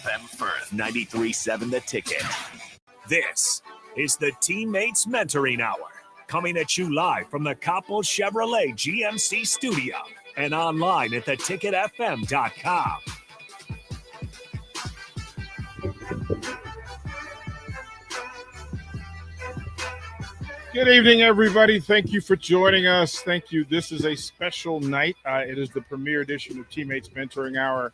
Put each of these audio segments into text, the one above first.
FM Firth, 93.7 The Ticket. This is the TeamMates Mentoring Hour, coming at you live from the Coppell Chevrolet GMC studio and online at theticketfm.com. Good evening, everybody. Thank you for joining us. Thank you. This is a special night. It is the premiere edition of TeamMates Mentoring Hour,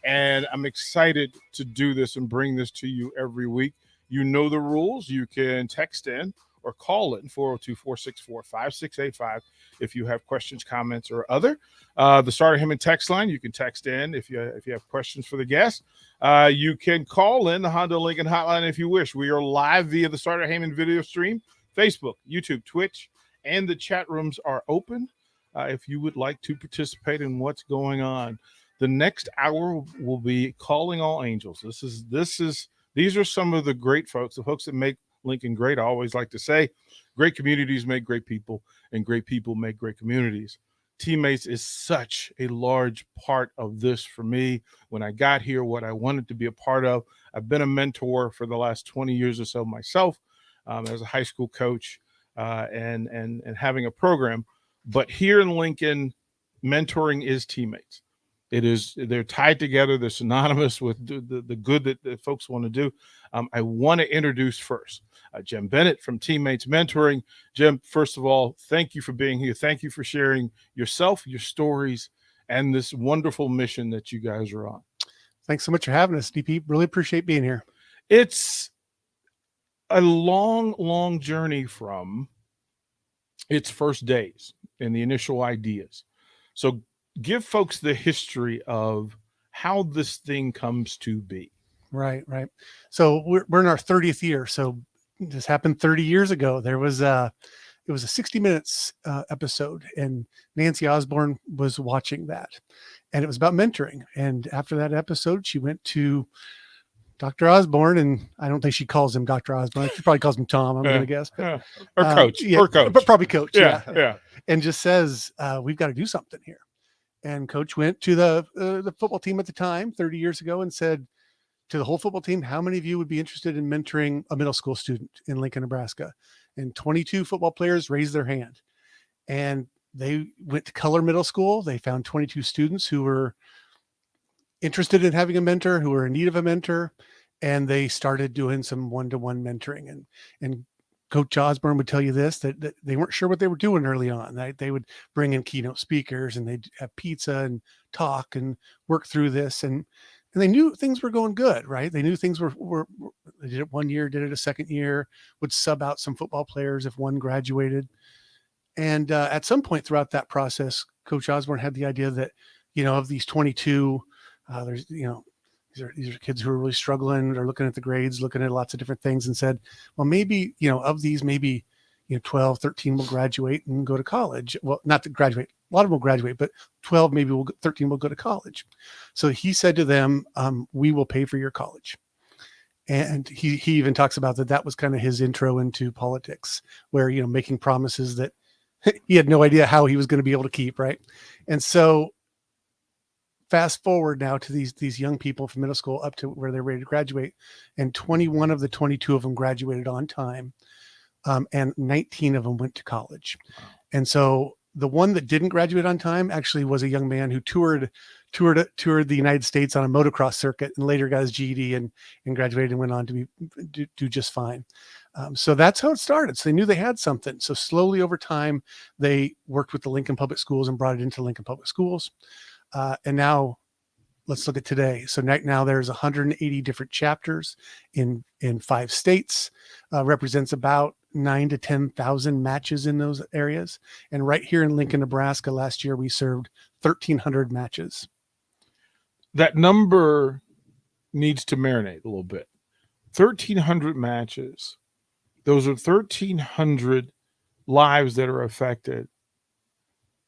and I'm excited to do this and bring this to you every week. You know the rules. You can text in or call in 402-464-5685 if you have questions, comments, or other. The Starter Heyman text line, you can text in if you have questions for the guest. You can call in the Honda Lincoln hotline if you wish. We are live via the Starter Heyman video stream, Facebook, YouTube, Twitch, and the chat rooms are open if you would like to participate in what's going on. The next hour will be Calling All Angels. These are some of the great folks, the folks that make Lincoln great. I always like to say, great communities make great people, and great people make great communities. Teammates is such a large part of this for me. When I got here, what I wanted to be a part of, I've been a mentor for the last 20 years or so myself. As a high school coach and having a program. But here in Lincoln, mentoring is teammates. They're tied together. They're synonymous with the good that folks want to do. I want to introduce first Jim Bennett from TeamMates Mentoring. Jim, first of all, thank you for being here. Thank you for sharing yourself, your stories, and this wonderful mission that you guys are on. Thanks so much for having us, DP. Really appreciate being here. It's a long journey from its first days and the initial ideas. So give folks the history of how this thing comes to be. Right. So we're in our 30th year. So this happened 30 years ago. It was a 60 Minutes episode, and Nancy Osborne was watching that, and it was about mentoring. And after that episode, she went to Dr. Osborne, and I don't think she calls him Dr. Osborne. She probably calls him Tom, I'm going to guess. Or coach. But probably coach. Yeah. And just says, we've got to do something here. And coach went to the football team at the time, 30 years ago, and said to the whole football team, how many of you would be interested in mentoring a middle school student in Lincoln, Nebraska? And 22 football players raised their hand. And they went to Color Middle School. They found 22 students who were interested in having a mentor, who were in need of a mentor, and they started doing some one-to-one mentoring. And Coach Osborne would tell you this, that they weren't sure what they were doing early on. They would bring in keynote speakers, and they'd have pizza and talk and work through this. And they knew things were going good, right? They knew things were they did it one year, did it a second year, would sub out some football players if one graduated. And at some point throughout that process, Coach Osborne had the idea that, of these 22, there's, these are kids who are really struggling. They're looking at the grades, looking at lots of different things, and said, well, maybe, of these, maybe, 12, 13 will graduate and go to college. Well, not to graduate. A lot of them will graduate, but 12, 13 will go to college. So he said to them, we will pay for your college. And he even talks about that was kind of his intro into politics, where, making promises that he had no idea how he was going to be able to keep. Right. And so fast forward now to these young people from middle school up to where they're ready to graduate, and 21 of the 22 of them graduated on time, and 19 of them went to college. And so the one that didn't graduate on time actually was a young man who toured the United States on a motocross circuit, and later got his GED and graduated and went on to do just fine. So that's how it started. So they knew they had something. So slowly over time, they worked with the Lincoln Public Schools and brought it into Lincoln Public Schools. And now let's look at today. So now there's 180 different chapters in 5 states, represents about 9,000 to 10,000 matches in those areas. And right here in Lincoln, Nebraska, last year, we served 1,300 matches. That number needs to marinate a little bit. 1,300 matches. Those are 1,300 lives that are affected,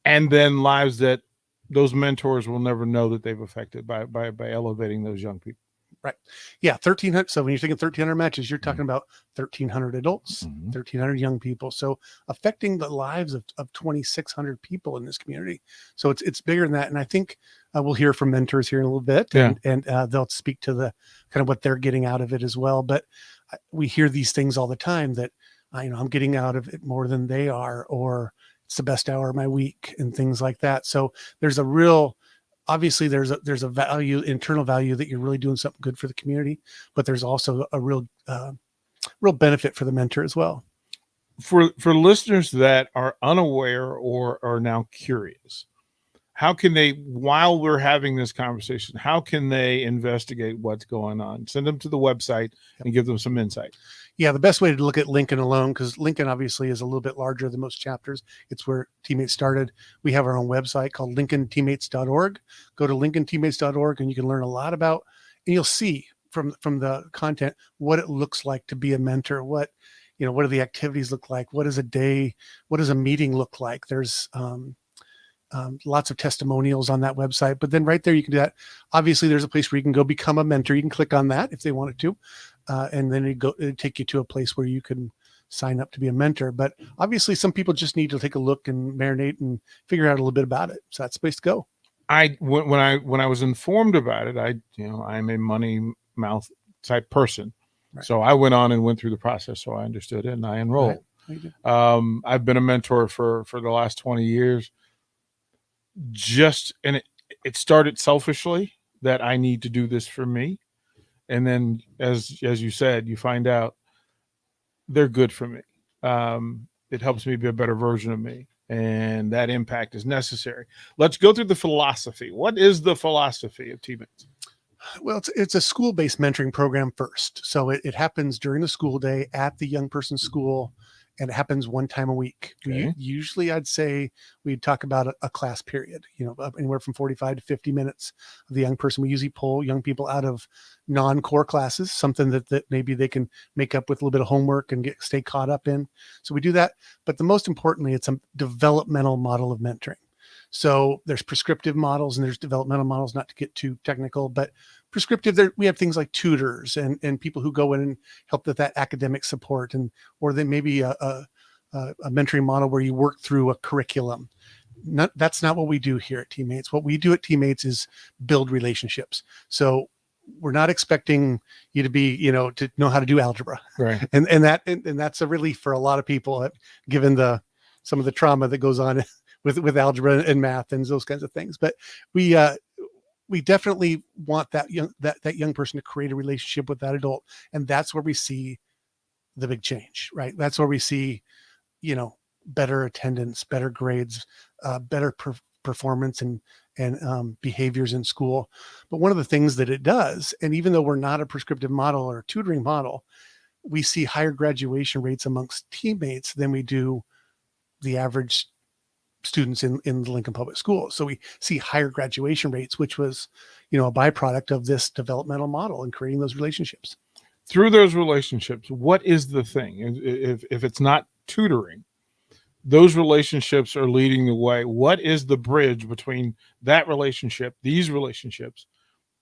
and then lives that those mentors will never know that they've affected by elevating those young people. Right. Yeah. 1,300. So when you're thinking 1,300 matches, you're talking about 1,300 adults, 1,300 young people. So affecting the lives of 2,600 people in this community. So it's bigger than that. And I think we'll hear from mentors here in a little bit, and they'll speak to the kind of what they're getting out of it as well. But we hear these things all the time that, I'm getting out of it more than they are, or it's the best hour of my week and things like that. So there's a real, obviously there's a value, internal value, that you're really doing something good for the community, but there's also a real benefit for the mentor as well. For listeners that are unaware or are now curious, how can they, while we're having this conversation, how can they investigate what's going on? Send them to the website and give them some insight. Yeah, the best way to look at Lincoln alone, because Lincoln obviously is a little bit larger than most chapters. It's where Teammates started. We have our own website called lincolnteammates.org. Go to lincolnteammates.org and you can learn a lot about, and you'll see from the content what it looks like to be a mentor. What do the activities look like? What does a day, what does a meeting look like? There's lots of testimonials on that website, but then right there you can do that. Obviously there's a place where you can go become a mentor. You can click on that if they wanted to. And then it'd take you to a place where you can sign up to be a mentor. But obviously some people just need to take a look and marinate and figure out a little bit about it. So that's the place to go. When I was informed about it, I'm a money mouth type person. Right. So I went on and went through the process. So I understood it and I enrolled. Right. I've been a mentor for the last 20 years. And it started selfishly that I need to do this for me. And then as you said, you find out they're good for me. It helps me be a better version of me. And that impact is necessary. Let's go through the philosophy. What is the philosophy of TeamMates? Well, it's a school-based mentoring program first. So it happens during the school day at the young person's school, and it happens one time a week. Okay. Usually I'd say we'd talk about a class period, anywhere from 45 to 50 minutes of the young person. We usually pull young people out of non-core classes, something that maybe they can make up with a little bit of homework and stay caught up in. So we do that. But the most importantly, it's a developmental model of mentoring. So there's prescriptive models and there's developmental models, not to get too technical, but prescriptive, we have things like tutors and people who go in and help with that academic support, or then maybe a mentoring model where you work through a curriculum. That's not what we do here at TeamMates. What we do at TeamMates is build relationships. So we're not expecting you to be, to know how to do algebra. Right. And that's a relief for a lot of people, given some of the trauma that goes on with algebra and math and those kinds of things. But we definitely want that young person to create a relationship with that adult. And that's where we see the big change, right? That's where we see, better attendance, better grades, better performance and behaviors in school. But one of the things that it does, and even though we're not a prescriptive model or a tutoring model, we see higher graduation rates amongst teammates than we do the average students in the Lincoln Public Schools. So we see higher graduation rates, which was, a byproduct of this developmental model and creating those relationships. Through those relationships, what is the thing? If it's not tutoring, those relationships are leading the way. What is the bridge between that relationship, these relationships,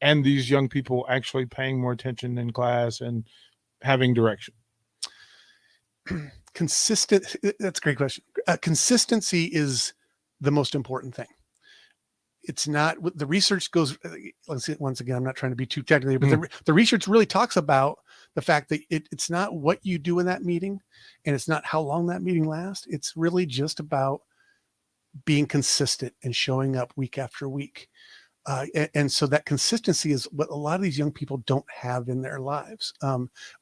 and these young people actually paying more attention in class and having direction? That's a great question. Consistency is the most important thing. It's not, the research goes, once again, I'm not trying to be too technical, but the research really talks about the fact that it's not what you do in that meeting, and it's not how long that meeting lasts. It's really just about being consistent and showing up week after week. And so that consistency is what a lot of these young people don't have in their lives,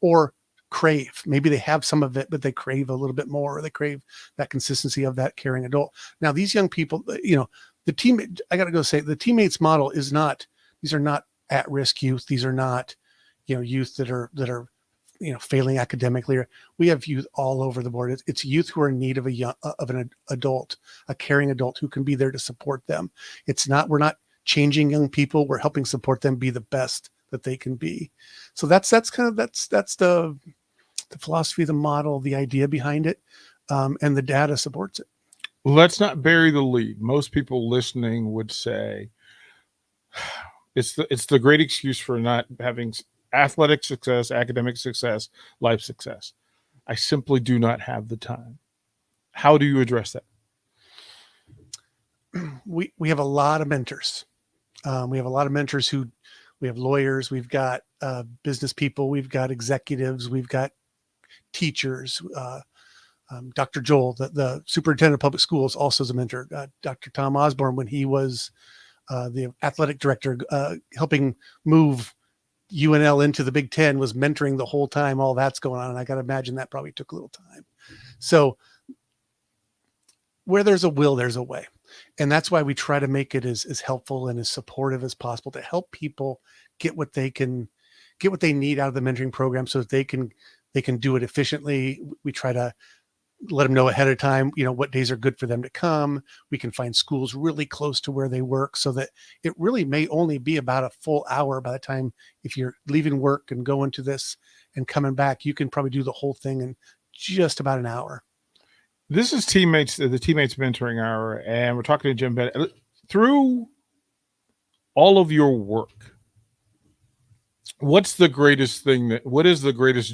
or crave. Maybe they have some of it, but they crave a little bit more, or they crave that consistency of that caring adult. Now, these young people, the TeamMates model is not, these are not at-risk youth. These are not, youth that are, failing academically. We have youth all over the board. It's youth who are in need of an adult, a caring adult who can be there to support them. We're not changing young people. We're helping support them be the best that they can be. So that's the philosophy, the model, the idea behind it, and the data supports it. Let's not bury the lead. Most people listening would say, It's the great excuse for not having athletic success, academic success, life success. I simply do not have the time. How do you address that? We have a lot of mentors. We have a lot of mentors who we have lawyers, we've got business people, we've got executives, we've got teachers. Dr. Joel, the superintendent of public schools, also is a mentor. Dr. Tom Osborne, when he was the athletic director, helping move UNL into the Big Ten, was mentoring the whole time all that's going on. And I got to imagine that probably took a little time. So where there's a will, there's a way. And that's why we try to make it as helpful and as supportive as possible to help people get what they need out of the mentoring program so that they can do it efficiently. We try to let them know ahead of time, what days are good for them to come. We can find schools really close to where they work so that it really may only be about a full hour by the time, if you're leaving work and going to this and coming back, you can probably do the whole thing in just about an hour. This is TeamMates, the TeamMates Mentoring Hour, and we're talking to Jim Bennett. Through all of your work, what is the greatest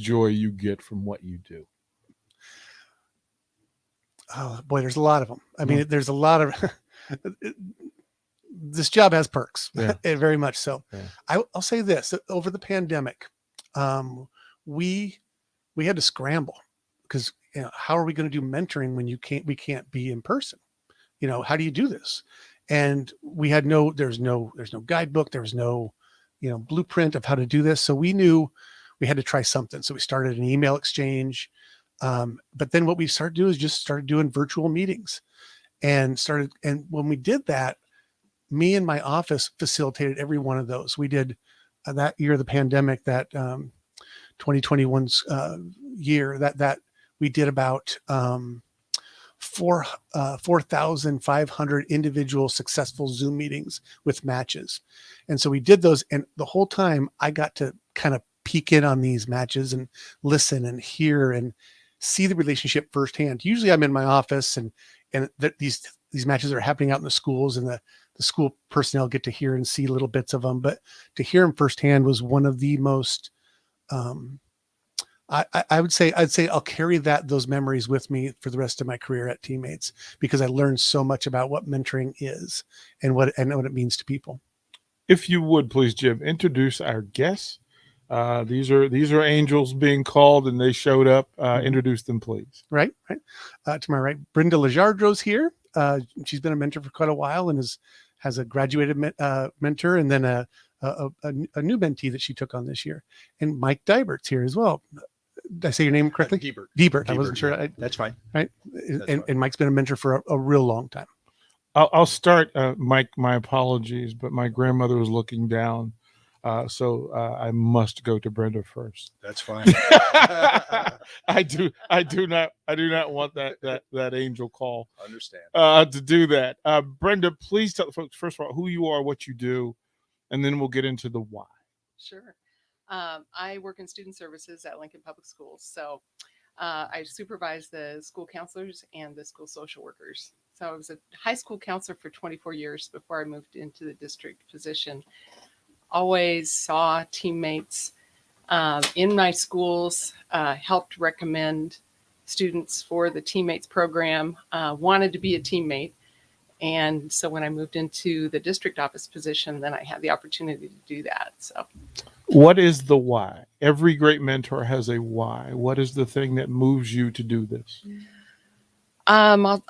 joy you get from what you do? Oh boy, there's a lot of them. I mean, there's a lot of, this job has perks, very much so. Yeah. I'll say this, over the pandemic, we had to scramble because, how are we going to do mentoring when we can't be in person? How do you do this? And we had there's no guidebook. There was no, blueprint of how to do this. So we knew we had to try something. So we started an email exchange. But then what we started doing is just started doing virtual meetings and when we did that, me and my office facilitated every one of those. We did that year of the pandemic, that 2021's year, that we did about 4,500 individual successful Zoom meetings with matches. And so we did those. And the whole time I got to kind of peek in on these matches and listen and hear and see the relationship firsthand. Usually I'm in my office and these matches are happening out in the schools, and the school personnel get to hear and see little bits of them. But to hear them firsthand was one of the most, I'd say I'll carry those memories with me for the rest of my career at TeamMates, because I learned so much about what mentoring is and what it means to people. If you would please, Jim, introduce our guests. These are angels being called, and they showed up. Introduce them, please. Right. To my right, Brenda Lajardro's here. She's been a mentor for quite a while and has a graduated mentor, and then a new mentee that she took on this year. And Mike Dybert's here as well. Did I say your name correctly? Diebert. I wasn't sure. That's fine. Right. And Mike's been a mentor for a real long time. I'll start, Mike. My apologies, but my grandmother was looking down. So I must go to Brenda first. That's fine. I do not want that angel call. Understand. To do that. Brenda, please tell folks, first of all, who you are, what you do, and then we'll get into the why. Sure. I work in student services at Lincoln Public Schools. So I supervise the school counselors and the school social workers. So I was a high school counselor for 24 years before I moved into the district position. Always saw TeamMates in my schools, helped recommend students for the TeamMates program, wanted to be a teammate. And so when I moved into the district office position, then I had the opportunity to do that. So what is the why? Every great mentor has a why. What is the thing that moves you to do this? I'll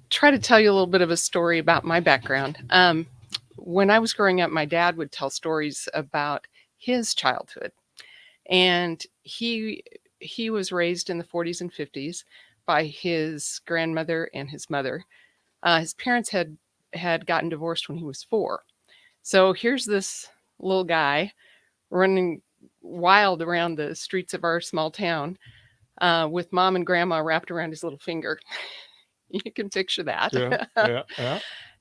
try to tell you a little bit of a story about my background. When I was growing up, my dad would tell stories about his childhood, and he was raised in the 40s and 50s by his grandmother and his mother. His parents had gotten divorced when he was 4. So here's this little guy running wild around the streets of our small town with mom and grandma wrapped around his little finger. You can picture that. Yeah.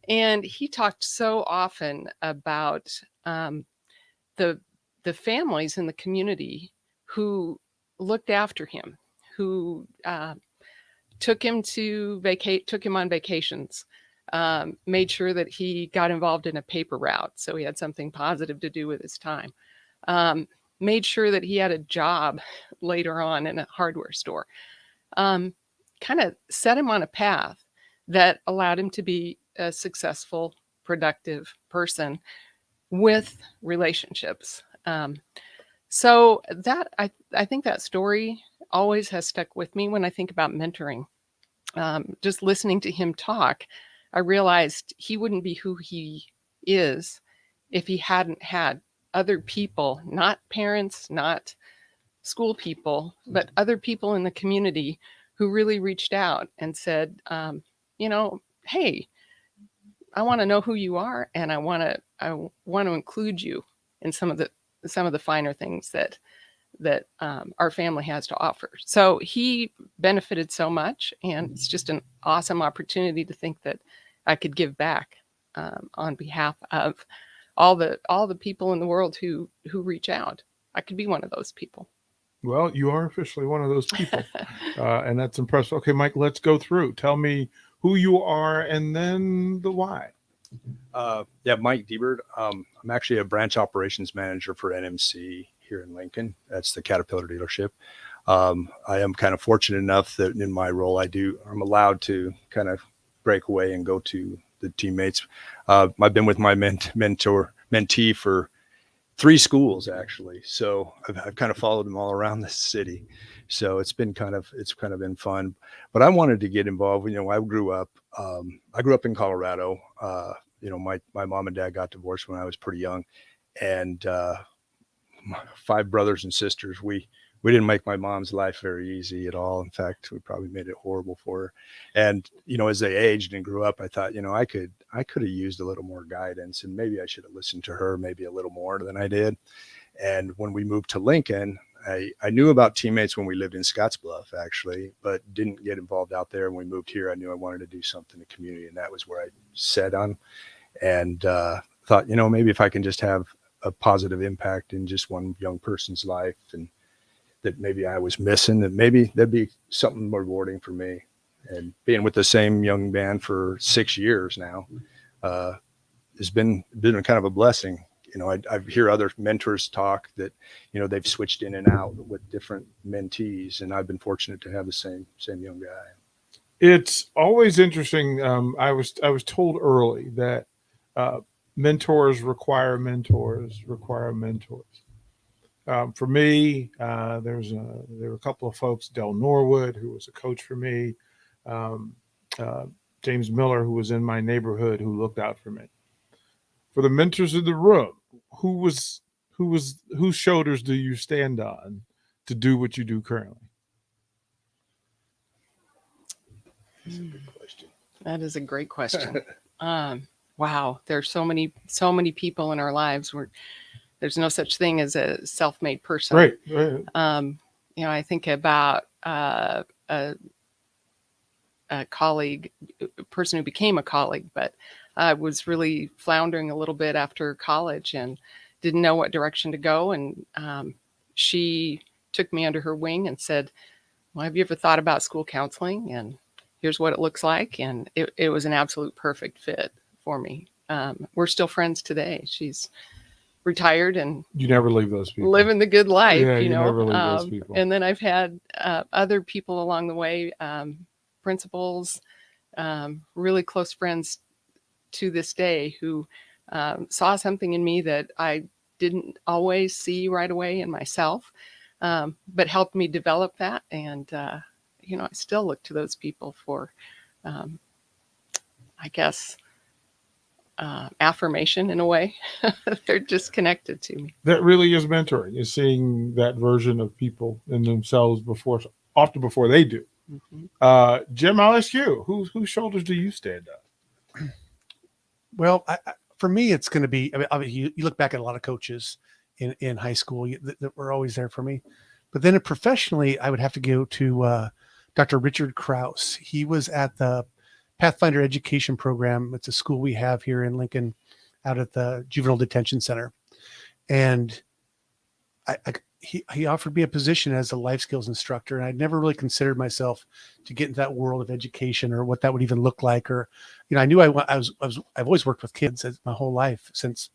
And he talked so often about the families in the community who looked after him, who took him on vacations, made sure that he got involved in a paper route, so he had something positive to do with his time. Made sure that he had a job later on in a hardware store. Kind of set him on a path that allowed him to be a successful, productive person with relationships. So that I think that story always has stuck with me when I think about mentoring. Just listening to him talk, I realized he wouldn't be who he is if he hadn't had other people, not parents, not school people, but other people in the community who really reached out and said, hey, I want to know who you are, and I want to include you in some of the finer things that our family has to offer. So he benefited so much, and it's just an awesome opportunity to think that I could give back on behalf of all the people in the world who reach out. I could be one of those people. Well, you are officially one of those people, and that's impressive. Okay, Mike, let's go through. Tell me who you are and then the why. Mike Diebert. I'm actually a branch operations manager for NMC here in Lincoln. That's the Caterpillar dealership. I am kind of fortunate enough that in my role, I'm allowed to kind of break away and go to the teammates. I've been with my mentee for 3 schools actually. So I've kind of followed them all around the city. So it's kind of been fun, but I wanted to get involved. I grew up in Colorado. My mom and dad got divorced when I was pretty young, and 5 brothers and sisters. We didn't make my mom's life very easy at all. In fact, we probably made it horrible for her. And, as they aged and grew up, I thought, I could have used a little more guidance, and maybe I should have listened to her maybe a little more than I did. And when we moved to Lincoln, I knew about teammates when we lived in Scottsbluff, actually, but didn't get involved out there. When we moved here, I knew I wanted to do something in the community, and that was where I set on and thought, maybe if I can just have a positive impact in just one young person's life, and that maybe I was missing, that maybe that'd be something more rewarding for me. And being with the same young man for 6 years now has been kind of a blessing. I hear other mentors talk that, they've switched in and out with different mentees, and I've been fortunate to have the same young guy. It's always interesting. I was told early that mentors require mentors require mentors. For me, there were a couple of folks, Del Norwood, who was a coach for me, James Miller, who was in my neighborhood, who looked out for me. For the mentors in the room, whose shoulders do you stand on to do what you do currently? That's a good question. That is a great question. Wow, there's so many people in our lives where there's no such thing as a self-made person. Right. I think about a colleague, a person who became a colleague, but was really floundering a little bit after college and didn't know what direction to go. And she took me under her wing and said, well, have you ever thought about school counseling? And here's what it looks like. And it was an absolute perfect fit for me. We're still friends today. She's retired and you never leave those people, living the good life. Yeah, you never leave those people. And then I've had other people along the way, principals, really close friends to this day who saw something in me that I didn't always see right away in myself, but helped me develop that. And, I still look to those people for, I guess, affirmation in a way. They're just connected to me. That really is mentoring, is seeing that version of people in themselves often before they do. Mm-hmm. Jim, I'll ask you, whose shoulders do you stand on? Well, for me, it's going to be, you look back at a lot of coaches in high school that were always there for me. But then professionally, I would have to go to Dr. Richard Krause. He was at the Pathfinder Education Program. It's a school we have here in Lincoln out at the Juvenile Detention Center. And he offered me a position as a life skills instructor, and I'd never really considered myself to get into that world of education or what that would even look like. Or, I knew I've always worked with kids my whole life since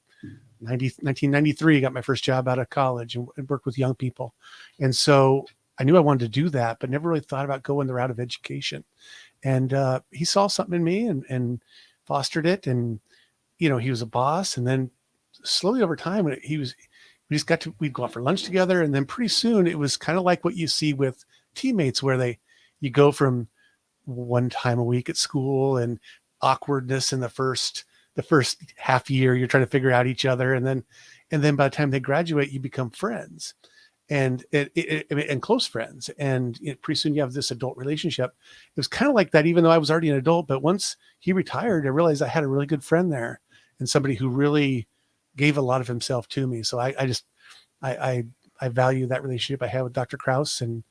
1993. I got my first job out of college and worked with young people. And so I knew I wanted to do that, but never really thought about going the route of education. And he saw something in me and fostered it. And, he was a boss. And then slowly over time, we'd go out for lunch together. And then pretty soon it was kind of like what you see with teammates, where you go from one time a week at school and awkwardness in the first half year, you're trying to figure out each other. And then by the time they graduate, you become friends and close friends. And pretty soon you have this adult relationship. It was kind of like that, even though I was already an adult, but once he retired, I realized I had a really good friend there and somebody who really gave a lot of himself to me. So I value that relationship I had with Dr. Krause. And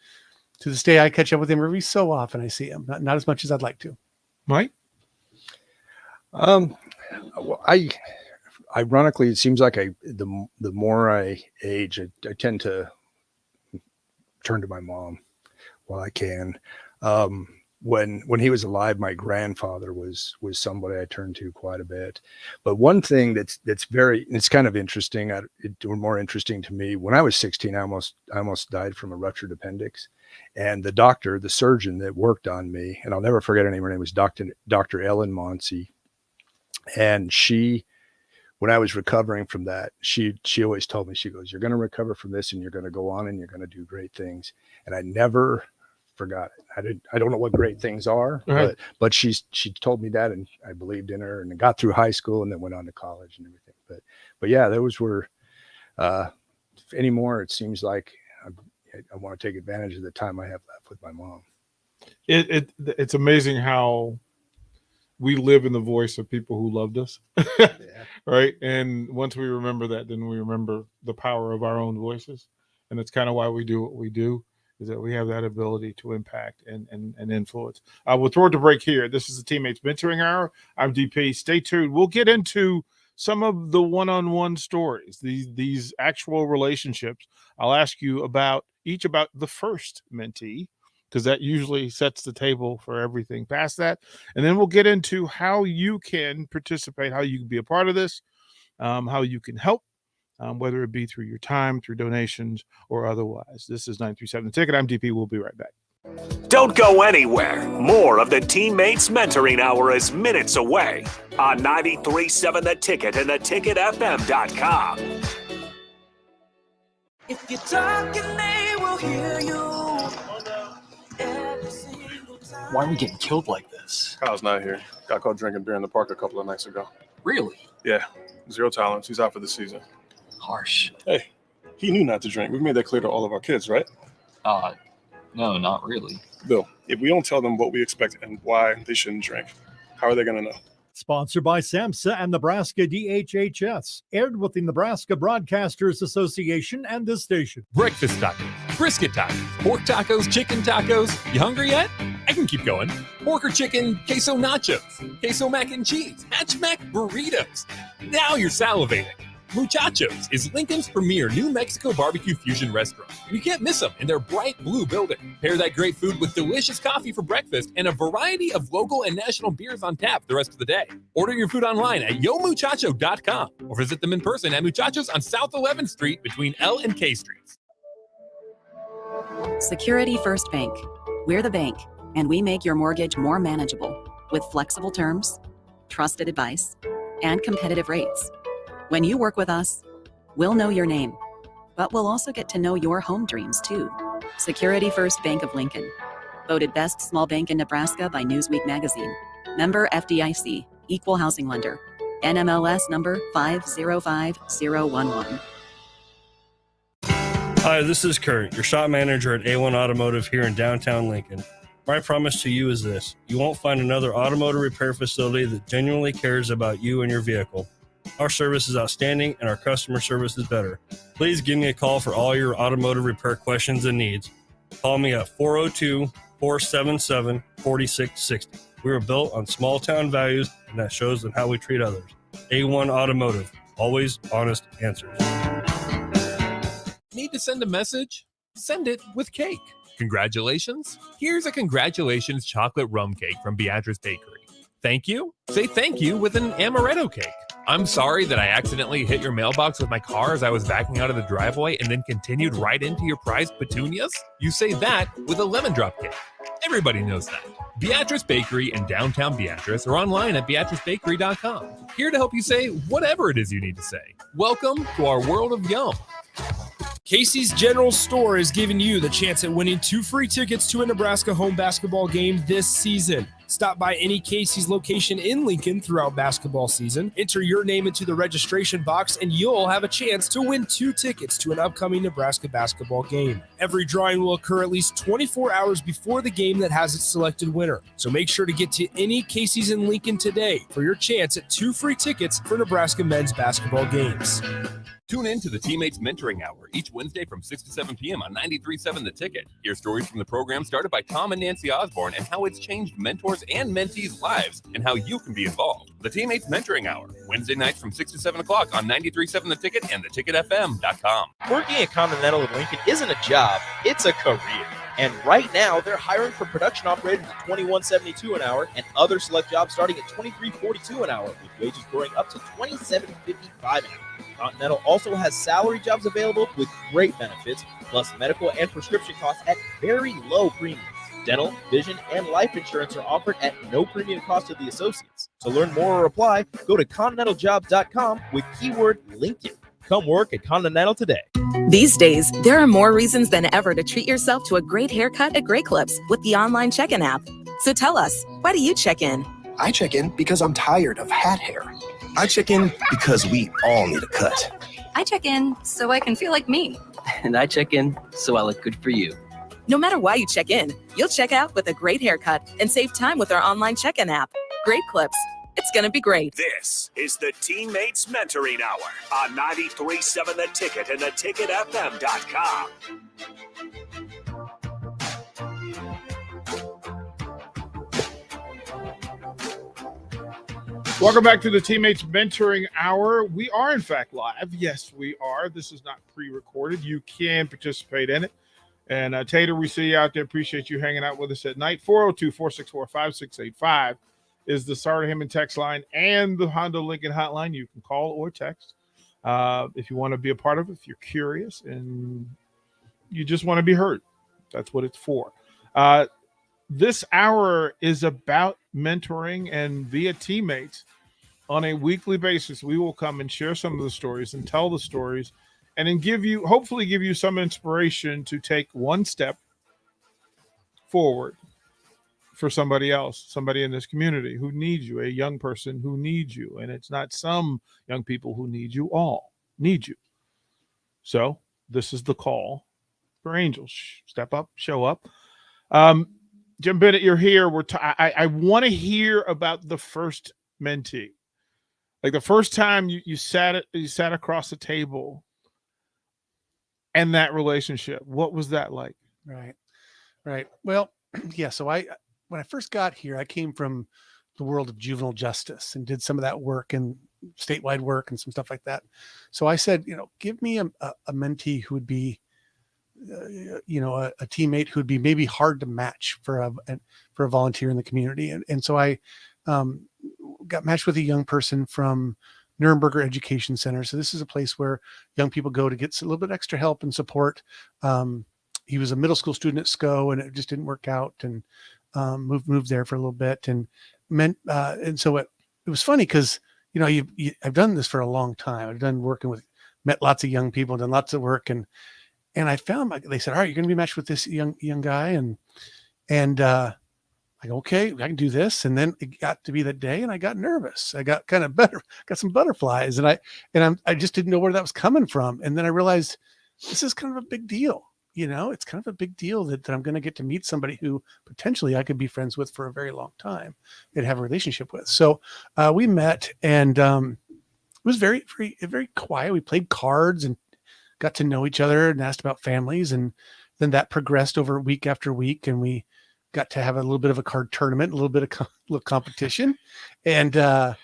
to this day, I catch up with him every so often. I see him, not as much as I'd like to. Mike? Well, ironically, it seems like the more I age, I tend to turn to my mom while I can. When he was alive, my grandfather was somebody I turned to quite a bit. But one thing it's kind of interesting, more interesting to me, when I was 16, I almost died from a ruptured appendix. And the surgeon that worked on me, and I'll never forget her name. Her name was Dr. Ellen Monsey. And when I was recovering from that, she always told me, she goes, "You're going to recover from this and you're going to go on and you're going to do great things." And I never forgot it. I don't know what great things are, right. but she told me that, and I believed in her, and got through high school and then went on to college and everything. But yeah, those were, anymore, it seems like I want to take advantage of the time I have left with my mom. It's amazing how we live in the voice of people who loved us. Yeah. Right. And once we remember that, then we remember the power of our own voices. And that's kind of why we do what we do, is that we have that ability to impact and influence. We'll throw it to break here. This is the Teammates Mentoring Hour. I'm DP. Stay tuned. We'll get into some of the one-on-one stories, these actual relationships. I'll ask you about the first mentee, because that usually sets the table for everything past that. And then we'll get into how you can participate, how you can be a part of this, how you can help, whether it be through your time, through donations, or otherwise. This is 937 The Ticket. I'm DP. We'll be right back. Don't go anywhere. More of the Teammates Mentoring Hour is minutes away on 93.7 The Ticket and theticketfm.com. If you're talking, they will hear you. Why are we getting killed like this? Kyle's not here. Got caught drinking beer in the park a couple of nights ago. Really? Yeah. 0 tolerance. He's out for the season. Harsh. Hey, he knew not to drink. We've made that clear to all of our kids, right? No, not really. Bill, if we don't tell them what we expect and why they shouldn't drink, how are they going to know? Sponsored by SAMHSA and Nebraska DHHS. Aired with the Nebraska Broadcasters Association and this station. Breakfast tacos, brisket tacos, pork tacos, chicken tacos. You hungry yet? I can keep going. Pork or chicken, queso nachos, queso mac and cheese, hatch mac burritos. Now you're salivating. Muchachos is Lincoln's premier New Mexico barbecue fusion restaurant. You can't miss them in their bright blue building. Pair that great food with delicious coffee for breakfast and a variety of local and national beers on tap the rest of the day. Order your food online at yomuchacho.com or visit them in person at Muchachos on South 11th Street between L and K Streets. Security First Bank. We're the bank, and we make your mortgage more manageable with flexible terms, trusted advice, and competitive rates. When you work with us, we'll know your name, but we'll also get to know your home dreams too. Security First Bank of Lincoln. Voted Best Small Bank in Nebraska by Newsweek magazine. Member FDIC. Equal housing lender. NMLS number 505011. Hi, this is Kurt, your shop manager at A1 Automotive here in downtown Lincoln. My promise to you is this: you won't find another automotive repair facility that genuinely cares about you and your vehicle. Our service is outstanding and our customer service is better. Please give me a call for all your automotive repair questions and needs. Call me at 402-477-4660. We were built on small town values, and that shows in how we treat others. A1 Automotive, always honest answers. Need to send a message? Send it with cake. Congratulations? Here's a congratulations chocolate rum cake from Beatrice Bakery. Thank you? Say thank you with an amaretto cake. I'm sorry that I accidentally hit your mailbox with my car as I was backing out of the driveway and then continued right into your prized petunias. You say that with a lemon drop cake. Everybody knows that. Beatrice Bakery in downtown Beatrice or online at beatricebakery.com. Here to help you say whatever it is you need to say. Welcome to our world of yum. Casey's General Store is giving you the chance at winning 2 free tickets to a Nebraska home basketball game this season. Stop by any Casey's location in Lincoln throughout basketball season, enter your name into the registration box, and you'll have a chance to win 2 tickets to an upcoming Nebraska basketball game. Every drawing will occur at least 24 hours before the game that has its selected winner. So make sure to get to any Casey's in Lincoln today for your chance at 2 free tickets for Nebraska men's basketball games. Tune in to the Teammates Mentoring Hour each Wednesday from 6 to 7 p.m. on 93.7 The Ticket. Hear stories from the program started by Tom and Nancy Osborne and how it's changed mentors and mentees' lives and how you can be involved. The Teammates Mentoring Hour, Wednesday nights from 6 to 7 o'clock on 93.7 The Ticket and theticketfm.com. Working at Continental in Lincoln isn't a job, it's a career. And right now, they're hiring for production operators at $21.72 an hour and other select jobs starting at $23.42 an hour, with wages growing up to $27.55 an hour. Continental also has salary jobs available with great benefits, plus medical and prescription costs at very low premiums. Dental, vision, and life insurance are offered at no premium cost to the associates. To learn more or apply, go to continentaljobs.com with keyword Lincoln. Come work at Continental today. These days, there are more reasons than ever to treat yourself to a great haircut at Great Clips with the online check-in app. So tell us, why do you check in? I check in because I'm tired of hat hair. I check in because we all need a cut. I check in so I can feel like me. And I check in so I look good for you. No matter why you check in, you'll check out with a great haircut and save time with our online check-in app. Great Clips. It's going to be great. This is the Teammates Mentoring Hour on 93.7 The Ticket and theticketfm.com. Welcome back to the Teammates Mentoring Hour. We are, in fact, live. Yes, we are. This is not pre-recorded. You can participate in it. And Tater, we see you out there. Appreciate you hanging out with us at night. 402-464-5685 is the Sartor Hammond text line and the Honda Lincoln hotline. You can call or text if you want to be a part of it, if you're curious and you just want to be heard. That's what it's for. This hour is about mentoring, and via Teammates on a weekly basis, we will come and share some of the stories and tell the stories and then hopefully give you some inspiration to take one step forward for somebody else, somebody in this community who needs you, a young person who needs you. And it's not some young people who need you, all need you. So this is the call for angels. Step up, show up. Jim Bennett, you're here. I want to hear about the first mentee. Like the first time you sat across the table and that relationship. What was that like? Right. Well, yeah. So when I first got here, I came from the world of juvenile justice and did some of that work and statewide work and some stuff like that. So I said, give me a mentee who would be, a teammate who would be maybe hard to match for a volunteer in the community. And so I got matched with a young person from Nuremberger Education Center. So this is a place where young people go to get a little bit extra help and support. He was a middle school student at SCO and it just didn't work out, and moved there for a little bit, and so it was funny because I've done this for a long time. I've done met lots of young people, done lots of work, and I found they said, all right, you're going to be matched with this young guy, and like, okay, I can do this. And then it got to be that day, and I got nervous. I got got some butterflies, and I just didn't know where that was coming from. And then I realized this is kind of a big deal. It's kind of a big deal that I'm going to get to meet somebody who potentially I could be friends with for a very long time and have a relationship with. So we met, and it was very, very, very quiet. We played cards and got to know each other and asked about families. And then that progressed over week after week. And we got to have a little bit of a card tournament, a little bit of little competition. And I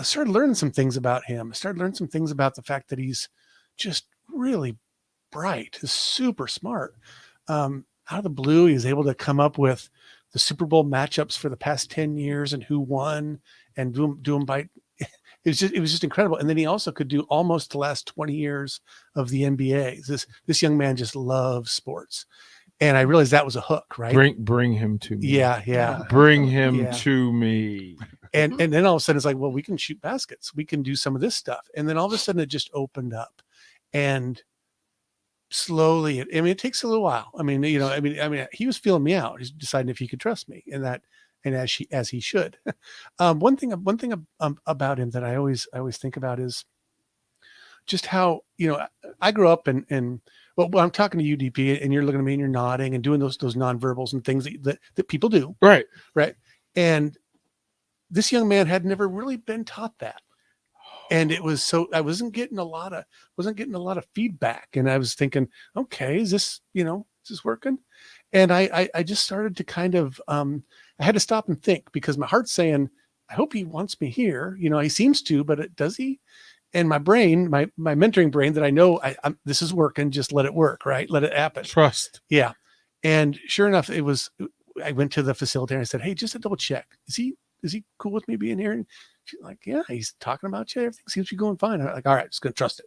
started learning some things about him. I started learning some things about the fact that he's just really bright, super smart. Out of the blue, he was able to come up with the Super Bowl matchups for the past 10 years and who won, and do them by, it was just incredible. And then he also could do almost the last 20 years of the NBA. This young man just loves sports. And I realized that was a hook, right? Bring him to me. Yeah. Bring him to me. And then all of a sudden it's like, well, we can shoot baskets. We can do some of this stuff. And then all of a sudden it just opened up. And slowly, it takes a little while. He was feeling me out. He's deciding if he could trust me, and as he should. One thing about him that I always think about is just how, I grew up and well, I'm talking to you, DP, and you're looking at me and you're nodding and doing those nonverbals and things that people do. Right. And this young man had never really been taught that. And it was I wasn't getting a lot of feedback, and I was thinking, okay, is this working? And I just started to kind of, I had to stop and think, because my heart's saying, I hope he wants me here. He seems to, but does he? And my brain, my mentoring brain, that I know this is working, just let it work, right? Let it happen. Trust. Yeah. And sure enough, I went to the facilitator and I said, hey, just to double check, is he cool with me being here? And she's like, yeah, he's talking about you. Everything seems to be going fine. I'm like, all right, just going to trust it.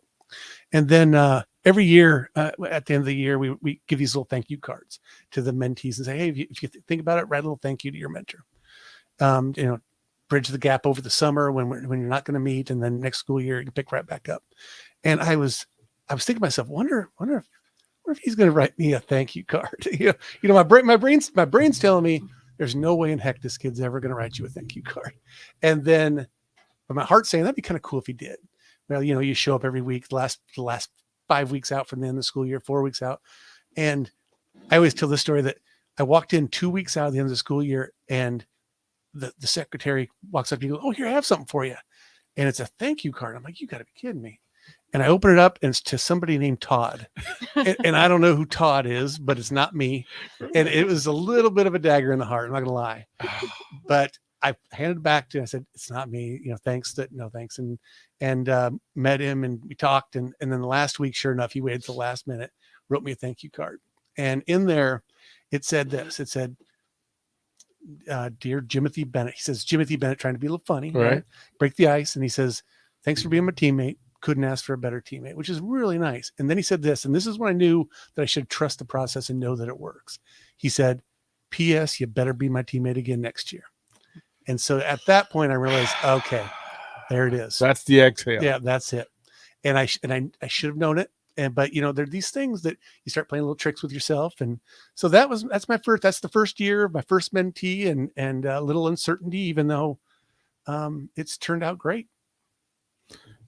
And then every year, at the end of the year, we give these little thank you cards to the mentees and say, hey, if you think about it, write a little thank you to your mentor. Bridge the gap over the summer when you're not going to meet, and then next school year you can pick right back up. And I was thinking to myself, wonder if he's going to write me a thank you card. My brain's telling me there's no way in heck this kid's ever going to write you a thank you card. And then, but my heart's saying that'd be kind of cool if he did. Well, you show up every week, the last 5 weeks out from the end of the school year, 4 weeks out. And I always tell this story that I walked in 2 weeks out of the end of the school year, and the secretary walks up to me and goes, oh, here, I have something for you. And it's a thank you card. I'm like, you got to be kidding me. And I open it up, and it's to somebody named Todd. and I don't know who Todd is, but it's not me. And it was a little bit of a dagger in the heart. I'm not going to lie. But I handed it back to him. I said, it's not me. Thanks. No, thanks. And met him, and we talked. And then the last week, sure enough, he waited till the last minute, wrote me a thank you card. And in there, it said this. It said, dear Jimothy Bennett. He says, Jimothy Bennett, trying to be a little funny, right? Break the ice. And he says, thanks for being my teammate. Couldn't ask for a better teammate, which is really nice. And then he said this, and this is when I knew that I should trust the process and know that it works. He said, P.S. you better be my teammate again next year. And so at that point I realized, okay, there it is. That's the exhale. Yeah, that's it. And I should have known it. But there are these things that you start playing little tricks with yourself. And so that's the first year of my first mentee, and a little uncertainty, even though it's turned out great.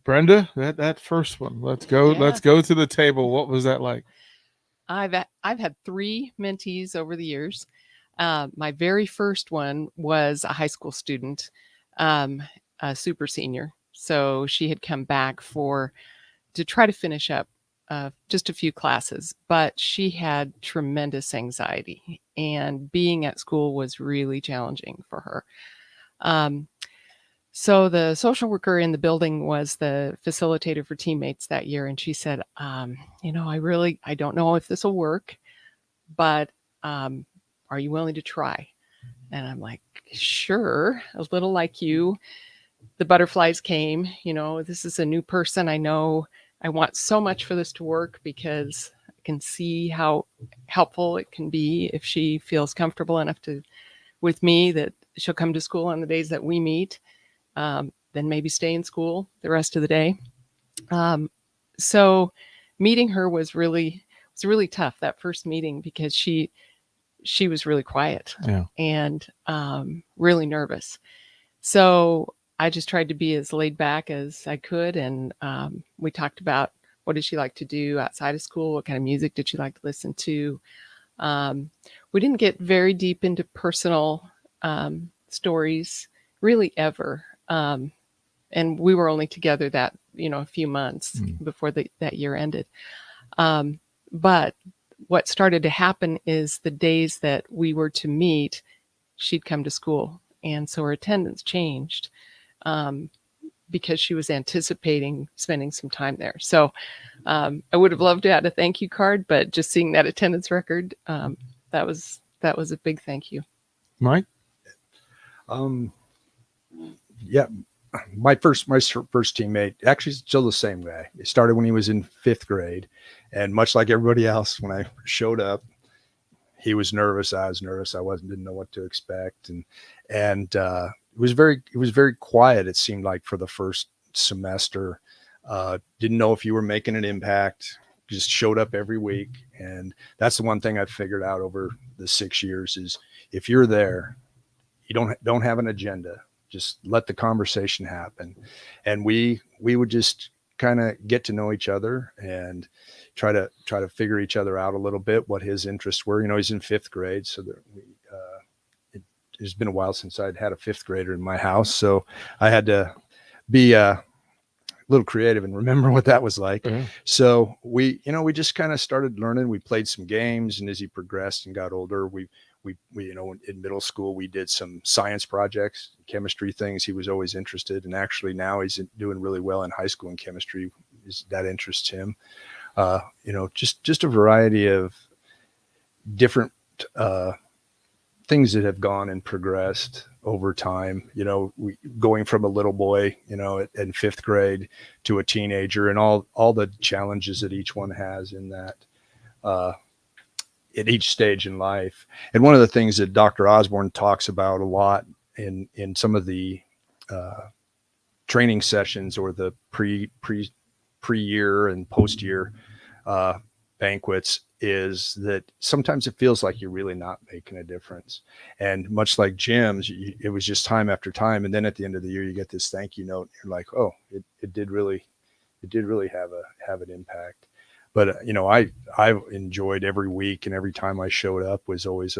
Brenda, that first one, let's go to the table. What was that like? I've had 3 mentees over the years. My very first one was a high school student, a super senior. So she had come back to try to finish up just a few classes, but she had tremendous anxiety, and being at school was really challenging for her. So the social worker in the building was the facilitator for TeamMates that year. And she said, I don't know if this will work, but are you willing to try? And I'm like, sure. A little like you. The butterflies came, this is a new person. I know I want so much for this to work, because I can see how helpful it can be if she feels comfortable enough with me that she'll come to school on the days that we meet. Then maybe stay in school the rest of the day. So meeting her was really tough, that first meeting, because she was really quiet and really nervous. So I just tried to be as laid back as I could. And we talked about, what did she like to do outside of school? What kind of music did she like to listen to? We didn't get very deep into personal stories really ever. And we were only together that, a few months before that year ended. But what started to happen is the days that we were to meet, she'd come to school. And so her attendance changed. because she was anticipating spending some time there. So I would have loved to add a thank you card, but just seeing that attendance record, that was a big thank you. Mike? Yeah, my first teammate, actually still the same guy. It started when he was in 5th grade, and much like everybody else, when I showed up, he was nervous. I was nervous. Didn't know what to expect, and it was very quiet. It seemed like for the first semester, didn't know if you were making an impact. Just showed up every week, and that's the one thing I've figured out over the 6 years is if you're there, you don't have an agenda. Just let the conversation happen. And we would just kind of get to know each other and try to figure each other out a little bit, what his interests were. He's in 5th grade. So that it's been a while since I'd had a 5th grader in my house. So I had to be a little creative and remember what that was like. Mm-hmm. So we just kind of started learning. We played some games, and as he progressed and got older, we in middle school, we did some science projects, chemistry things. He was always interested. And actually now he's doing really well in high school in chemistry. That interests him. Just a variety of different things that have gone and progressed over time. We going from a little boy, in 5th grade to a teenager, and all the challenges that each one has in that, at each stage in life. And one of the things that Dr. Osborne talks about a lot in some of the training sessions or the pre-year and post-year banquets is that sometimes it feels like you're really not making a difference. And much like Jim's, it was just time after time. And then at the end of the year, you get this thank you note. And you're like, oh, it did really have an impact. But I've enjoyed every week, and every time I showed up was always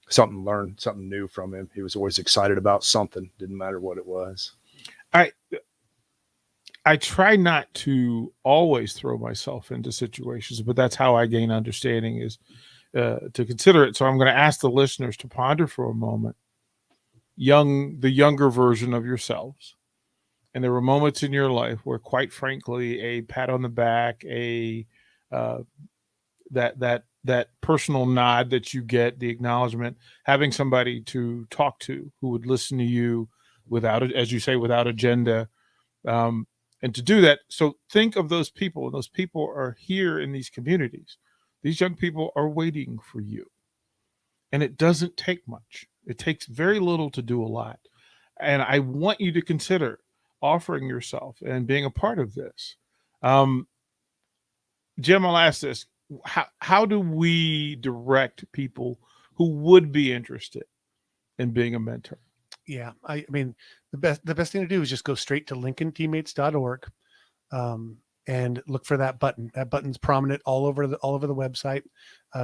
something learned, something new from him. He was always excited about something. Didn't matter what it was. I try not to always throw myself into situations, but that's how I gain understanding is to consider it. So I'm going to ask the listeners to ponder for a moment the younger version of yourselves. And there were moments in your life where, quite frankly, a pat on the back, that personal nod that you get, the acknowledgement, having somebody to talk to who would listen to you without, as you say, without agenda, and to do that. So think of those people. Those people are here in these communities. These young people are waiting for you, and it doesn't take much. It takes very little to do a lot. And I want you to consider offering yourself and being a part of this. Jim, I'll ask this. How do we direct people who would be interested in being a mentor? Yeah, I mean, the best thing to do is just go straight to LincolnTeammates.org and look for that button. That button's prominent all over the website.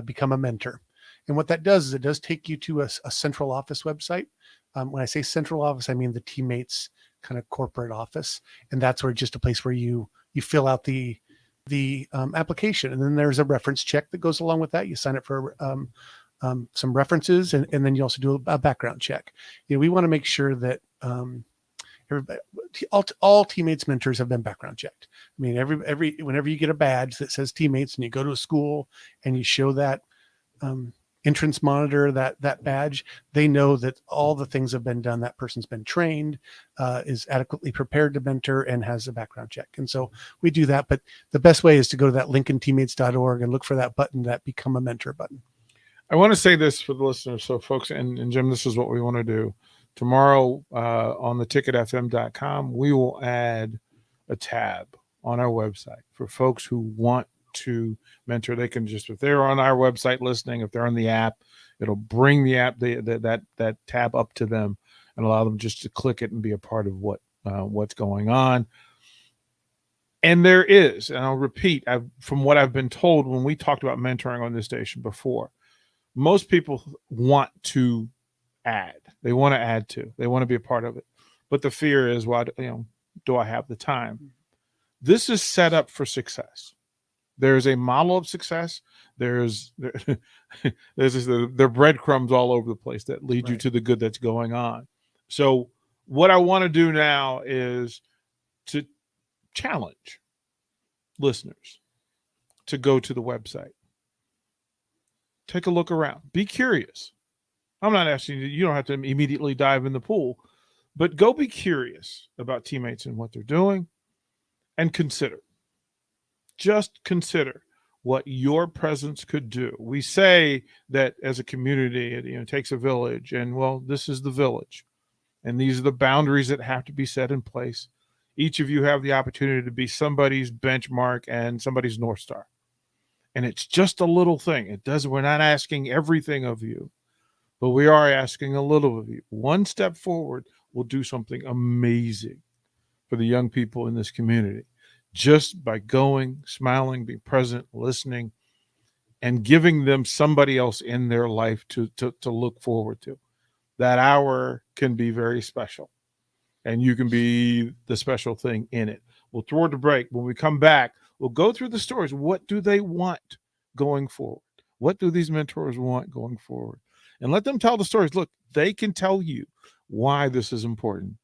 Become a mentor. And what that does is it does take you to a central office website. When I say central office, I mean the TeamMates kind of corporate office, and that's where just a place where you fill out the application, and then there's a reference check that goes along with that. You sign up for some references, and then you also do a background check. We want to make sure that everybody, all TeamMates mentors have been background checked. I mean, whenever you get a badge that says TeamMates and you go to a school and you show that entrance monitor, that badge, they know that all the things have been done. That person's been trained, is adequately prepared to mentor, and has a background check. And so we do that. But the best way is to go to that LincolnTeammates.org and look for that button, that Become a Mentor button. I want to say this for the listeners. So folks, and Jim, this is what we want to do. Tomorrow on the ticketfm.com, we will add a tab on our website for folks who want to mentor. They can just, if they're on our website listening, if they're on the app, it'll bring the app, that tab up to them and allow them just to click it and be a part of what's going on. And there is, and I'll repeat, from what I've been told when we talked about mentoring on this station before, most people want to add. They want to add to. They want to be a part of it. But the fear is, why? Do I have the time? This is set up for success. There's a model of success. There's there are breadcrumbs all over the place that lead you to the good that's going on. So what I want to do now is to challenge listeners to go to the website. Take a look around. Be curious. I'm not asking you, you don't have to immediately dive in the pool, but go be curious about Teammates and what they're doing and consider. Just consider what your presence could do. We say that as a community, it takes a village, and well, this is the village. And these are the boundaries that have to be set in place. Each of you have the opportunity to be somebody's benchmark and somebody's North Star. And it's just a little thing. We're not asking everything of you, but we are asking a little of you. One step forward will do something amazing for the young people in this community. Just by going, smiling, being present, listening, and giving them somebody else in their life to look forward to. That hour can be very special, and you can be the special thing in it. We'll throw the break. When we come back, we'll go through the stories. What do they want going forward? What do these mentors want going forward? And let them tell the stories. Look, they can tell you why this is important.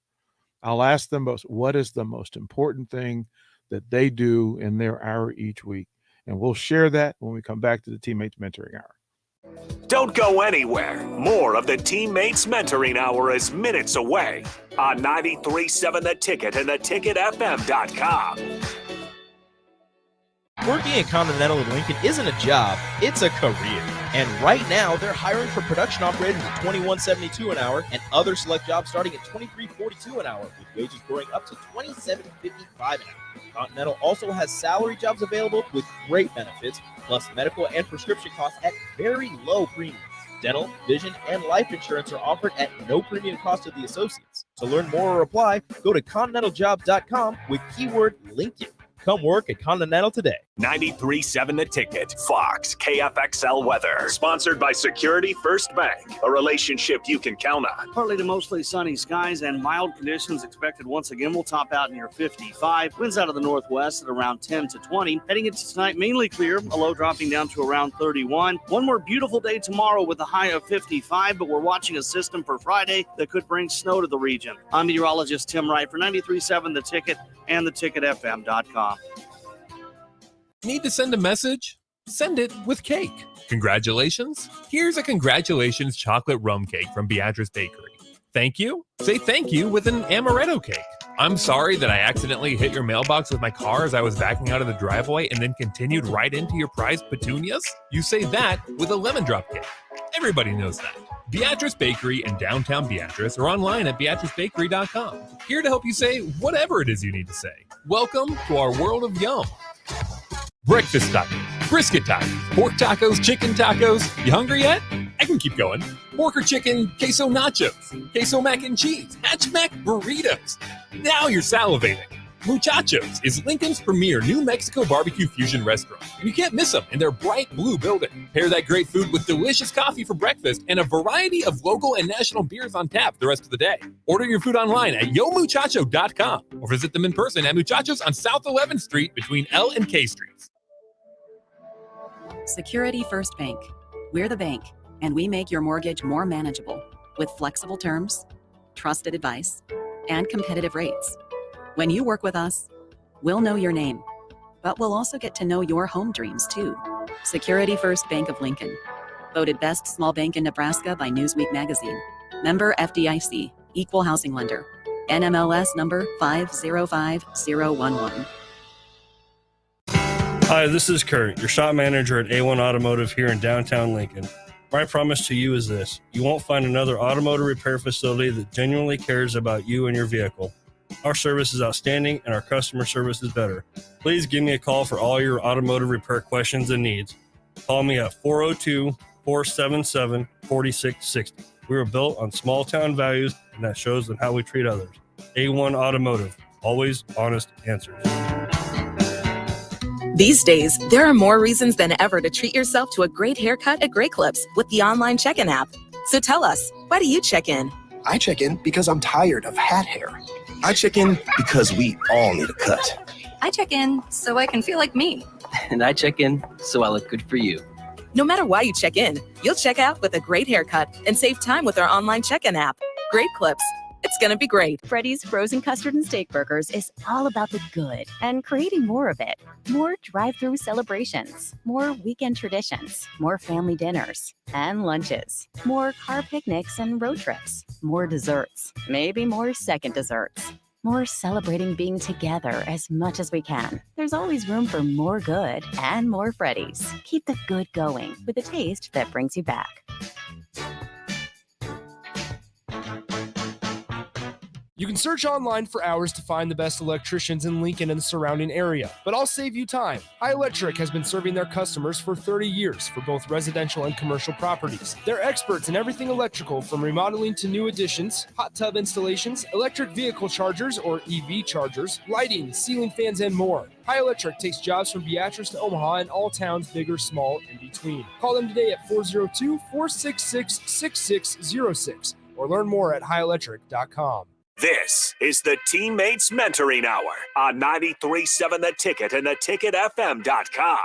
I'll ask them both, what is the most important thing that they do in their hour each week? And we'll share that when we come back to the Teammates Mentoring Hour. Don't go anywhere. More of the Teammates Mentoring Hour is minutes away on 93.7 The Ticket and theticketfm.com. Working at Continental in Lincoln isn't a job, it's a career. And right now, they're hiring for production operators at $21.72 an hour and other select jobs starting at $23.42 an hour, with wages growing up to $27.55 an hour. Continental also has salary jobs available with great benefits, plus medical and prescription costs at very low premiums. Dental, vision, and life insurance are offered at no premium cost to the associates. To learn more or apply, go to continentaljobs.com with keyword Lincoln. Come work at Continental today. 93.7 The Ticket, Fox, KFXL weather. Sponsored by Security First Bank, a relationship you can count on. Partly to mostly sunny skies and mild conditions expected once again. We'll top out near 55. Winds out of the northwest at around 10 to 20. Heading into tonight, mainly clear, a low dropping down to around 31. One more beautiful day tomorrow with a high of 55, but we're watching a system for Friday that could bring snow to the region. I'm meteorologist Tim Wright for 93.7 The Ticket and theticketfm.com. Need to send a message? Send it with cake. Congratulations. Here's a congratulations chocolate rum cake from Beatrice Bakery. Thank you? Say thank you with an amaretto cake. I'm sorry that I accidentally hit your mailbox with my car as I was backing out of the driveway and then continued right into your prized petunias. You say that with a lemon drop cake. Everybody knows that. Beatrice Bakery in downtown Beatrice or online at beatricebakery.com. Here to help you say whatever it is you need to say. Welcome to our world of yum. Breakfast tacos, brisket tacos, pork tacos, chicken tacos. You hungry yet? I can keep going. Pork or chicken, queso nachos, queso mac and cheese, hatchback burritos. Now you're salivating. Muchachos is Lincoln's premier New Mexico barbecue fusion restaurant. And you can't miss them in their bright blue building. Pair that great food with delicious coffee for breakfast and a variety of local and national beers on tap the rest of the day. Order your food online at yomuchacho.com or visit them in person at Muchachos on South 11th Street between L and K Streets. Security First Bank. We're the bank, and we make your mortgage more manageable with flexible terms, trusted advice, and competitive rates. When you work with us, we'll know your name, but we'll also get to know your home dreams too. Security First Bank of Lincoln. Voted best small bank in Nebraska by Newsweek magazine. Member FDIC, equal housing lender. NMLS number 505011. Hi, this is Kurt, your shop manager at A1 Automotive here in downtown Lincoln. My promise to you is this: you won't find another automotive repair facility that genuinely cares about you and your vehicle. Our service is outstanding and our customer service is better. Please give me a call for all your automotive repair questions and needs. Call me at 402-477-4660. We were built on small town values, and that shows in how we treat others. A1 Automotive, always honest answers. These days, there are more reasons than ever to treat yourself to a great haircut at Great Clips with the online check-in app. So tell us, why do you check in? I check in because I'm tired of hat hair. I check in because we all need a cut. I check in so I can feel like me. And I check in so I look good for you. No matter why you check in, you'll check out with a great haircut and save time with our online check-in app. Great Clips. It's gonna be great. Freddy's Frozen Custard and Steak Burgers is all about the good and creating more of it. More drive-through celebrations, more weekend traditions, more family dinners and lunches, more car picnics and road trips, more desserts, maybe more second desserts. More celebrating being together as much as we can. There's always room for more good and more Freddy's. Keep the good going with a taste that brings you back. You can search online for hours to find the best electricians in Lincoln and the surrounding area, but I'll save you time. High Electric has been serving their customers for 30 years for both residential and commercial properties. They're experts in everything electrical, from remodeling to new additions, hot tub installations, electric vehicle chargers or EV chargers, lighting, ceiling fans, and more. High Electric takes jobs from Beatrice to Omaha and all towns, big or small, in between. Call them today at 402-466-6606 or learn more at highelectric.com. This is the Teammates Mentoring Hour on 93.7 The Ticket and theticketfm.com.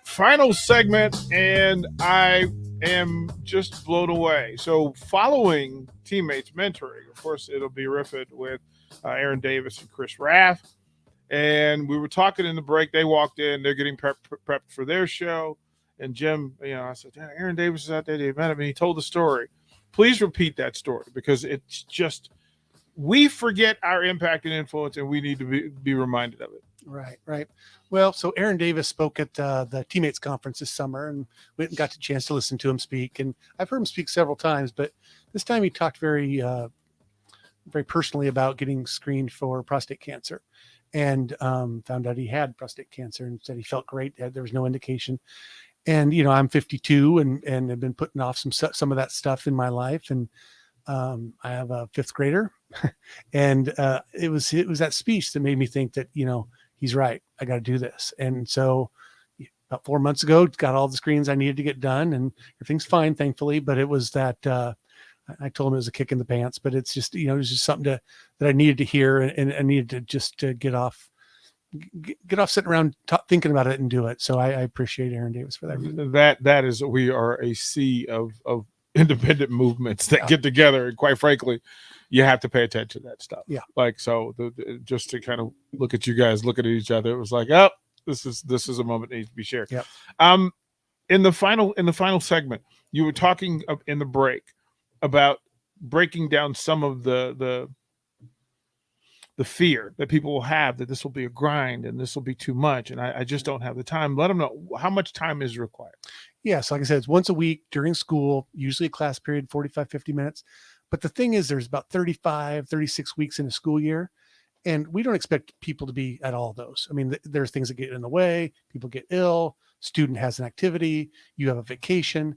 Final segment, and I am just blown away. So following Teammates Mentoring, of course, it'll be riffed with Aaron Davis and Chris Rath. And we were talking in the break. They walked in. They're getting prepped for their show. And Jim, I said, Aaron Davis is out there. They met him, and he told the story. Please repeat that story, because it's just, we forget our impact and influence, and we need to be reminded of it. Right. Well, so Aaron Davis spoke at the Teammates conference this summer, and we got a chance to listen to him speak. And I've heard him speak several times, but this time he talked very personally about getting screened for prostate cancer, and found out he had prostate cancer, and said he felt great. There was no indication. And, I'm 52 and have been putting off some of that stuff in my life. And I have a fifth grader and it was that speech that made me think that, he's right. I got to do this. And so about 4 months ago, got all the screens I needed to get done, and everything's fine, thankfully. But it was that I told him it was a kick in the pants, but it's just, it was just something that I needed to hear, and I needed to just get off sitting around thinking about it and do it. So I appreciate Aaron Davis for that. That is, we are a sea of independent movements that get together, and quite frankly, you have to pay attention to that stuff. Yeah. Like, so just to kind of look at you guys looking at each other, it was like, oh, this is a moment that needs to be shared. Yeah. In the final segment, you were talking in the break about breaking down some of the fear that people will have that this will be a grind and this will be too much, and I just don't have the time. Let them know how much time is required. Yes, like I said, it's once a week during school, usually a class period, 45, 50 minutes. But the thing is, there's about 35, 36 weeks in a school year, and we don't expect people to be at all those. I mean, there's things that get in the way. People get ill. Student has an activity. You have a vacation.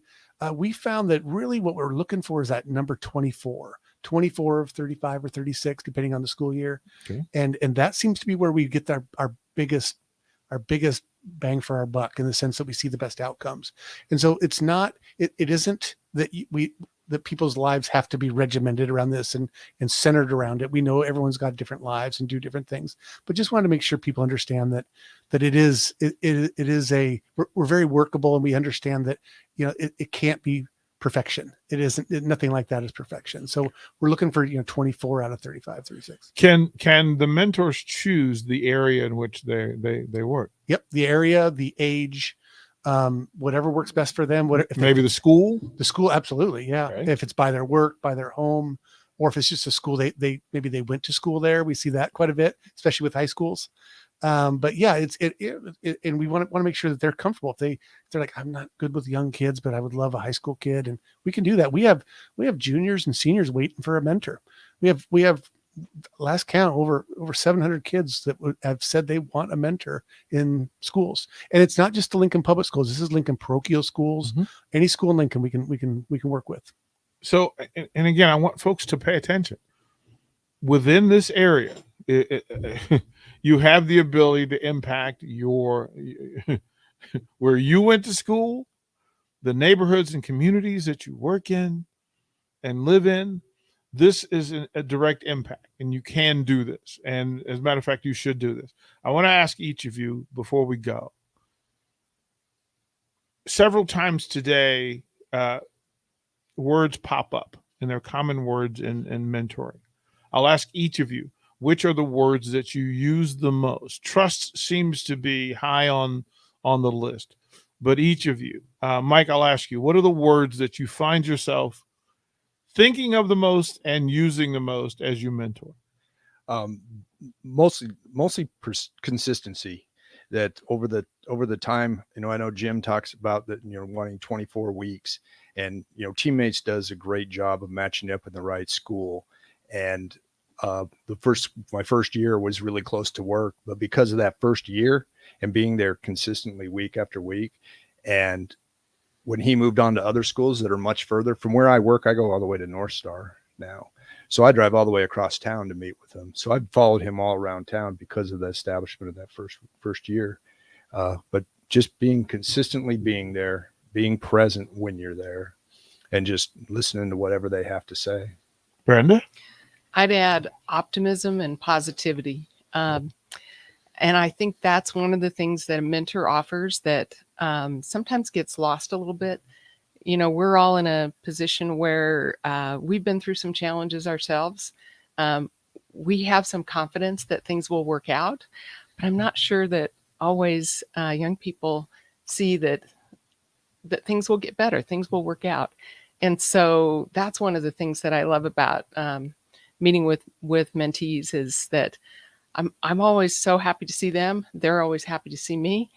We found that really what we're looking for is that number 24 of 35 or 36, depending on the school year. Okay. And that seems to be where we get our biggest bang for our buck, in the sense that we see the best outcomes. And so it isn't that that people's lives have to be regimented around this and centered around it. We know everyone's got different lives and do different things, but just wanted to make sure people understand that we're very workable, and we understand that, it can't be perfection. It isn't. Nothing like that is perfection. So we're looking for 24 out of 35, 36. Can the mentors choose the area in which they work? Yep, the area, the age, whatever works best for them. Maybe the school. The school, absolutely, yeah. Okay. If it's by their work, by their home, or if it's just a school, they maybe they went to school there. We see that quite a bit, especially with high schools. But yeah, and we want to make sure that they're comfortable. If they're like, I'm not good with young kids, but I would love a high school kid, and we can do that. We have juniors and seniors waiting for a mentor. We have last count over 700 kids that have said they want a mentor in schools, and it's not just the Lincoln Public Schools. This is Lincoln parochial schools. Mm-hmm. Any school in Lincoln we can work with. So, and again, I want folks to pay attention. Within this area, you have the ability to impact where you went to school, the neighborhoods and communities that you work in and live in. This is a direct impact, and you can do this. And as a matter of fact, you should do this. I want to ask each of you before we go, several times today, words pop up, and they're common words in mentoring. I'll ask each of you, which are the words that you use the most? Trust seems to be high on the list, but each of you, Mike, I'll ask you, what are the words that you find yourself thinking of the most and using the most as you mentor? Mostly consistency. That over the time, I know Jim talks about that, wanting 24 weeks, and Teammates does a great job of matching up in the right school. And my first year was really close to work, but because of that first year and being there consistently week after week, and when he moved on to other schools that are much further from where I work, I go all the way to North Star now. So I drive all the way across town to meet with him. So I've followed him all around town because of the establishment of that first year. But just consistently being there, being present when you're there, and just listening to whatever they have to say. Brenda? I'd add optimism and positivity. And I think that's one of the things that a mentor offers that sometimes gets lost a little bit. We're all in a position where we've been through some challenges ourselves. We have some confidence that things will work out, but I'm not sure that always young people see that things will get better, things will work out. And so that's one of the things that I love about meeting with mentees is that I'm always so happy to see them. They're always happy to see me.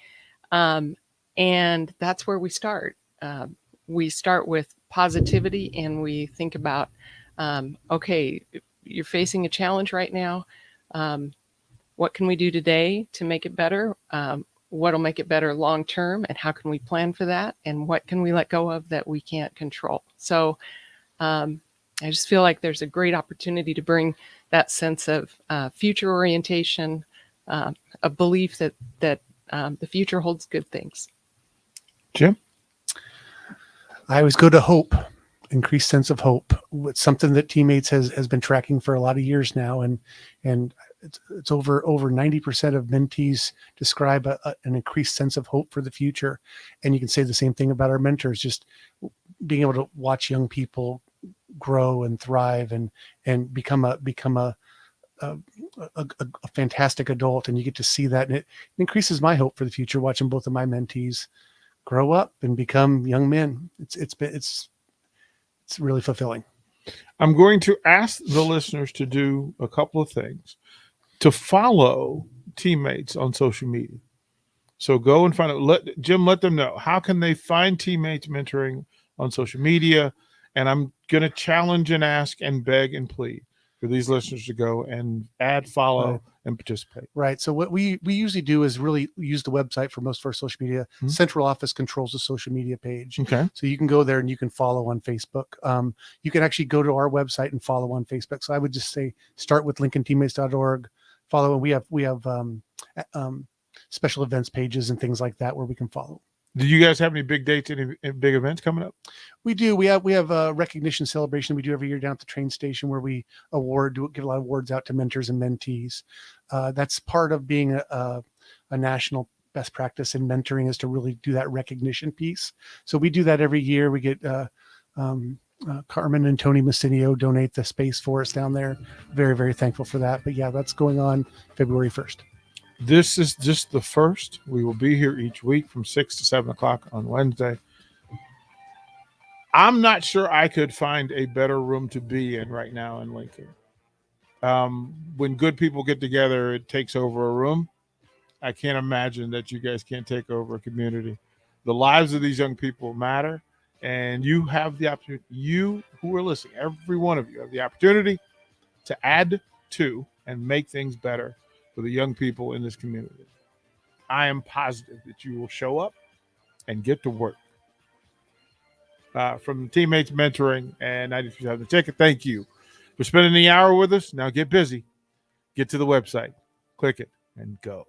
And that's where we start. We start with positivity, and we think about, okay, you're facing a challenge right now. What can we do today to make it better? What will make it better long term, and how can we plan for that? And what can we let go of that we can't control? So I just feel like there's a great opportunity to bring that sense of future orientation, a belief that the future holds good things. Jim? I always go to hope, increased sense of hope. It's something that Teammates has been tracking for a lot of years now, and it's over 90% of mentees describe an increased sense of hope for the future. And you can say the same thing about our mentors, just being able to watch young people grow and thrive and become a fantastic adult, and you get to see that, and it increases my hope for the future, watching both of my mentees grow up and become young men. It's really fulfilling. I'm going to ask the listeners to do a couple of things. To follow Teammates on social media. So go and find out. Let them know. How can they find Teammates Mentoring on social media? And I'm going to challenge and ask and beg and plead for these listeners to go and add, follow, and participate. Right. So what we usually do is really use the website for most of our social media. Mm-hmm. Central office controls the social media page. Okay. So you can go there and you can follow on Facebook. You can actually go to our website and follow on Facebook. So I would just say start with LincolnTeammates.org. Follow, and we have special events pages and things like that where we can follow. Do you guys have any big dates, any big events coming up? We do. We have a recognition celebration we do every year down at the train station where we give a lot of awards out to mentors and mentees. That's part of being a national best practice in mentoring, is to really do that recognition piece. So we do that every year. We get Carmen and Tony Massinio donate the space for us down there. Very, very thankful for that. But yeah, that's going on February 1st. This is just the first. We will be here each week from 6 to 7 o'clock on Wednesday. I'm not sure I could find a better room to be in right now in Lincoln. When good people get together, it takes over a room. I can't imagine that you guys can't take over a community. The lives of these young people matter, and you have the opportunity, you who are listening, every one of you have the opportunity to add to and make things better for the young people in this community. I am positive that you will show up and get to work. From Teammates Mentoring and 93.7 The Ticket, thank you for spending the hour with us. Now get busy. Get to the website, click it, and go.